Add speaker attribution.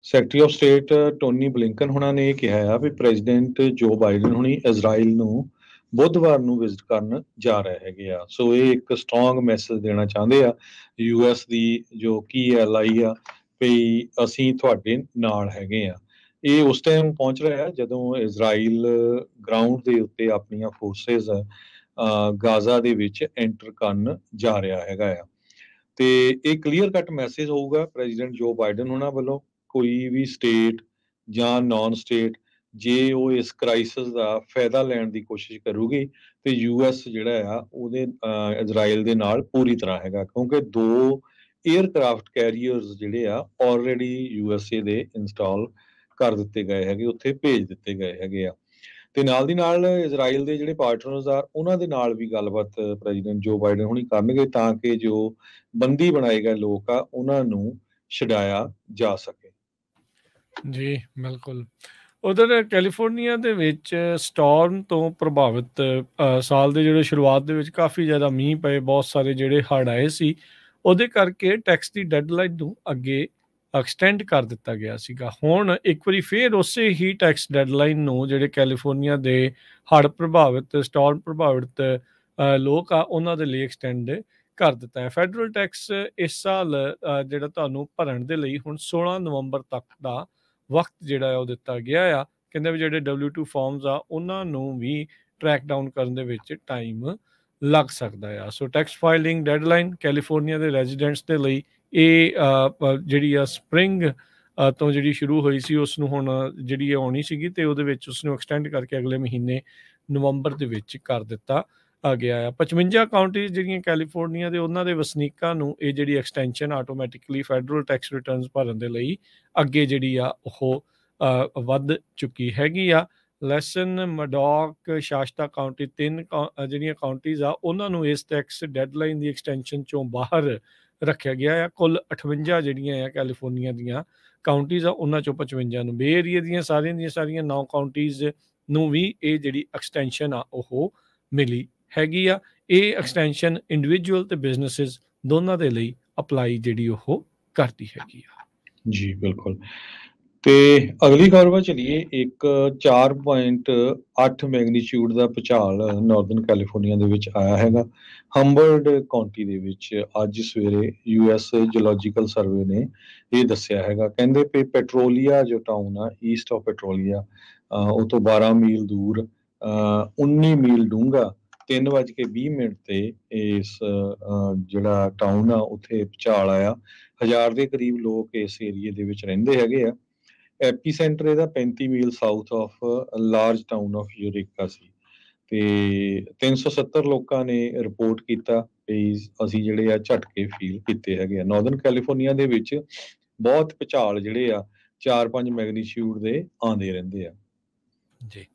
Speaker 1: Secretary of state Tony Blinken ਹੁਣਾਂ ਨੇ ਇਹ ਕਿਹਾ ਆ ਵੀ ਪ੍ਰੈਜ਼ੀਡੈਂਟ ਜੋ ਬਾਈਡਨ ਹੁਣੀ ਇਜ਼ਰਾਈਲ ਨੂੰ ਬੁੱਧਵਾਰ ਨੂੰ ਵਿਜ਼ਿਟ ਕਰਨ ਜਾ ਰਹੇ ਹੈਗੇ ਆ। ਸੋ ਇਹ ਇੱਕ ਸਟਰੋਂਗ ਮੈਸੇਜ ਦੇਣਾ ਚਾਹੁੰਦੇ ਆ ਯੂਐਸ ਦੀ ਜੋ ਕੀ ਐਲਾਈ ਆ ਵੀ ਅਸੀਂ ਤੁਹਾਡੇ ਨਾਲ ਹੈਗੇ ਆ। ਇਹ ਉਸ ਟਾਈਮ ਪਹੁੰਚ ਰਿਹਾ ਜਦੋਂ ਇਜ਼ਰਾਈਲ ਗਰਾਊਂਡ ਦੇ ਉੱਤੇ ਆਪਣੀਆਂ ਫੋਰਸਿਸ ਗਾਜ਼ਾ ਦੇ ਵਿੱਚ ਐਂਟਰ ਕਰਨ ਜਾ ਰਿਹਾ ਹੈਗਾ ਆ। ਤੇ ਇਹ ਕਲੀਅਰ ਕੱਟ ਮੈਸੇਜ ਹੋਊਗਾ ਪ੍ਰੈਜ਼ੀਡੈਂਟ ਜੋ ਬਾਈਡਨ ਉਹਨਾਂ ਵੱਲੋਂ ਕੋਈ ਵੀ ਸਟੇਟ ਜਾਂ ਨਾਨ ਸਟੇਟ ਜੇ ਉਹ ਇਸ ਕ੍ਰਾਈਸਿਸ ਦਾ ਫਾਇਦਾ ਲੈਣ ਦੀ ਕੋਸ਼ਿਸ਼ ਕਰੂਗੀ ਤੇ ਯੂਐਸ ਜਿਹੜਾ ਆ ਉਹਦੇ ਇਜ਼ਰਾਈਲ ਦੇ ਨਾਲ ਪੂਰੀ ਤਰ੍ਹਾਂ ਹੈਗਾ, ਕਿਉਂਕਿ 2 에ਅਰਕ੍ਰਾਫਟ ਕੈਰੀਅਰਸ ਜਿਹੜੇ ਆ ਆਲਰੇਡੀ ਯੂਐਸਏ ਦੇ ਇੰਸਟਾਲ ਕਰ ਦਿੱਤੇ ਗਏ ਹੈਗੇ, ਉੱਥੇ ਭੇਜ ਦਿੱਤੇ ਗਏ ਹੈਗੇ ਆ। ਤੇ ਨਾਲ ਦੀ ਨਾਲ ਇਜ਼ਰਾਈਲ ਦੇ ਜਿਹੜੇ ਪਾਰਟਨਰਸ ਆ ਉਹਨਾਂ ਦੇ ਨਾਲ ਵੀ ਗੱਲਬਾਤ ਪ੍ਰੈਜ਼ੀਡੈਂਟ ਜੋ ਬਾਈਡਨ ਹੁਣੀ ਕਰਨਗੇ ਤਾਂ ਕਿ ਜੋ ਬੰਦੀ ਬਣਾਏ ਗਏ ਲੋਕ ਆ ਉਹਨਾਂ ਨੂੰ ਛਡਾਇਆ ਜਾ ਸਕੇ।
Speaker 2: ਜੀ ਬਿਲਕੁਲ। ਉਧਰ ਕੈਲੀਫੋਰਨੀਆ ਦੇ ਵਿੱਚ ਸਟਾਰਮ ਤੋਂ ਪ੍ਰਭਾਵਿਤ ਸਾਲ ਦੇ ਜਿਹੜੇ ਸ਼ੁਰੂਆਤ ਦੇ ਵਿੱਚ ਕਾਫੀ ਜ਼ਿਆਦਾ ਮੀਂਹ ਪਏ, ਬਹੁਤ ਸਾਰੇ ਜਿਹੜੇ ਹੜ੍ਹ ਆਏ ਸੀ, ਉਹਦੇ ਕਰਕੇ ਟੈਕਸ ਦੀ ਡੈਡਲਾਈਨ ਨੂੰ ਅੱਗੇ ਐਕਸਟੈਂਡ ਕਰ ਦਿੱਤਾ ਗਿਆ ਸੀਗਾ। ਹੁਣ ਇੱਕ ਵਾਰੀ ਫੇਰ ਉਸੇ ਹੀ ਟੈਕਸ ਡੈਡਲਾਈਨ ਨੂੰ ਜਿਹੜੇ ਕੈਲੀਫੋਰਨੀਆ ਦੇ ਹੜ੍ਹ ਪ੍ਰਭਾਵਿਤ ਸਟਾਰਮ ਪ੍ਰਭਾਵਿਤ ਲੋਕ ਆ ਉਹਨਾਂ ਦੇ ਲਈ ਐਕਸਟੈਂਡ ਕਰ ਦਿੱਤਾ ਹੈ। ਫੈਡਰਲ ਟੈਕਸ ਇਸ ਸਾਲ ਜਿਹੜਾ ਤੁਹਾਨੂੰ ਭਰਨ ਦੇ ਲਈ ਹੁਣ 16 ਨਵੰਬਰ ਤੱਕ ਦਾ ਵਕਤ ਜਿਹੜਾ ਆ ਉਹ ਦਿੱਤਾ ਗਿਆ ਆ। ਕਹਿੰਦੇ ਵੀ ਜਿਹੜੇ W2 ਫਾਰਮਸ ਆ ਉਹਨਾਂ ਨੂੰ ਵੀ ਟਰੈਕ ਡਾਊਨ ਕਰਨ ਦੇ ਵਿੱਚ ਟਾਈਮ ਲੱਗ ਸਕਦਾ ਆ। ਸੋ ਟੈਕਸ ਫਾਈਲਿੰਗ ਡੈਡਲਾਈਨ ਕੈਲੀਫੋਰਨੀਆ ਦੇ ਰੈਜ਼ੀਡੈਂਟਸ ਦੇ ਲਈ ਇਹ ਜਿਹੜੀ ਆ ਸਪਰਿੰਗ ਤੋਂ ਜਿਹੜੀ ਸ਼ੁਰੂ ਹੋਈ ਸੀ ਉਸ ਨੂੰ ਹੁਣ ਜਿਹੜੀ ਆਉਣੀ ਸੀਗੀ ਤੇ ਉਹਦੇ ਵਿੱਚ ਉਸਨੂੰ ਐਕਸਟੈਂਡ ਕਰਕੇ ਅਗਲੇ ਮਹੀਨੇ ਨਵੰਬਰ ਦੇ ਵਿੱਚ ਕਰ ਦਿੱਤਾ ਗਿਆ ਆ। 55 ਕਾਉਂਟੀਜ਼ ਜਿਹੜੀਆਂ ਕੈਲੀਫੋਰਨੀਆ ਦੇ ਉਹਨਾਂ ਦੇ ਵਸਨੀਕਾਂ ਨੂੰ ਇਹ ਜਿਹੜੀ extension automatically federal tax returns ਭਰਨ ਦੇ ਲਈ ਅੱਗੇ ਜਿਹੜੀ ਆ ਉਹ ਵੱਧ ਚੁੱਕੀ ਹੈਗੀ ਆ। ਲੈਸਨ, ਮਡੌਕ, ਸ਼ਾਸ਼ਤਾ ਕਾਉਂਟੀ 3 ਜਿਹੜੀਆਂ ਕਾਉਂਟੀਜ਼ ਆ ਉਹਨਾਂ ਨੂੰ ਇਸ ਟੈਕਸ ਡੈਡਲਾਈਨ ਦੀ ਐਕਸਟੈਂਸ਼ਨ ਚੋਂ ਬਾਹਰ ਰੱਖਿਆ ਗਿਆ ਆ। ਕੁੱਲ 58 ਜਿਹੜੀਆਂ ਆ ਕੈਲੀਫੋਰਨੀਆ ਦੀਆਂ ਕਾਉਂਟੀਜ਼ ਆ ਉਹਨਾਂ ਚੋਂ 55 ਨੂੰ, ਬੇ ਏਰੀਆ ਦੀਆਂ ਸਾਰੀਆਂ 9 ਕਾਉਂਟੀਜ਼ ਨੂੰ ਵੀ ਇਹ ਜਿਹੜੀ ਐਕਸਟੈਂਸ਼ਨ ਆ ਉਹ ਮਿਲੀ ਹੈਗੀ ਆ। ਇਹ ਐਕਸਟੈਂਸ਼ਨ ਇੰਡੀਵਿਜੂਅਲ ਤੇ ਬਿਜ਼ਨੈਸਿਸ ਦੋਨਾਂ ਦੇ ਲਈ ਅਪਲਾਈ ਜਿਹੜੀ ਉਹ ਕਰਦੀ ਹੈਗੀ ਆ।
Speaker 1: ਜੀ ਬਿਲਕੁਲ। ਤੇ ਅਗਲੀ ਖਬਰ ਵੱਲ ਚਲੀਏ। ਇੱਕ 4.8 ਮੈਗਨੀਚਿਊਡ ਦਾ ਭੂਚਾਲ ਨਾਰਦਰਨ ਕੈਲੀਫੋਰਨੀਆ ਦੇ ਵਿੱਚ ਆਇਆ ਹੈਗਾ, ਹੰਬਰਡ ਕਾਉਂਟੀ ਦੇ ਵਿੱਚ। ਅੱਜ ਸਵੇਰੇ US ਜੀਓਲੋਜੀਕਲ ਸਰਵੇ ਨੇ ਇਹ ਦੱਸਿਆ ਹੈਗਾ। ਕਹਿੰਦੇ ਵੀ ਪੈਟਰੋਲੀਆ ਜੋ ਟਾਊਨ ਆ ਈਸਟ ਆਫ ਪੈਟਰੋਲੀਆ ਉਹ ਤੋਂ 12 ਮੀਲ ਦੂਰ 19 ਮੀਲ ਡੂੰਘਾ 3:20 ਤੇ ਇਸ ਜਿਹੜਾ ਟਾਊਨ ਆ ਉੱਥੇ ਭੂਚਾਲ ਆਇਆ। 1000 ਦੇ ਕਰੀਬ ਲੋਕ ਇਸ ਏਰੀਏ ਦੇ ਵਿੱਚ ਰਹਿੰਦੇ ਹੈਗੇ ਆ। ਐਪੀ ਸੈਂਟਰ ਇਹਦਾ 35 ਮੀਲ south of large town of Eureka ਸੀ ਤੇ 370 ਲੋਕਾਂ ਨੇ ਰਿਪੋਰਟ ਕੀਤਾ ਵੀ ਅਸੀਂ ਜਿਹੜੇ ਆ ਝਟਕੇ ਫੀਲ ਕੀਤੇ ਹੈਗੇ ਆ। ਨਾਰਦਰਨ ਕੈਲੀਫੋਰਨੀਆ ਦੇ ਵਿੱਚ ਬਹੁਤ ਭੂਚਾਲ ਜਿਹੜੇ ਆ 4-5 ਮੈਗਨੀਚਿਊਡ ਦੇ ਆਉਂਦੇ ਰਹਿੰਦੇ ਆ।
Speaker 2: ਜੀ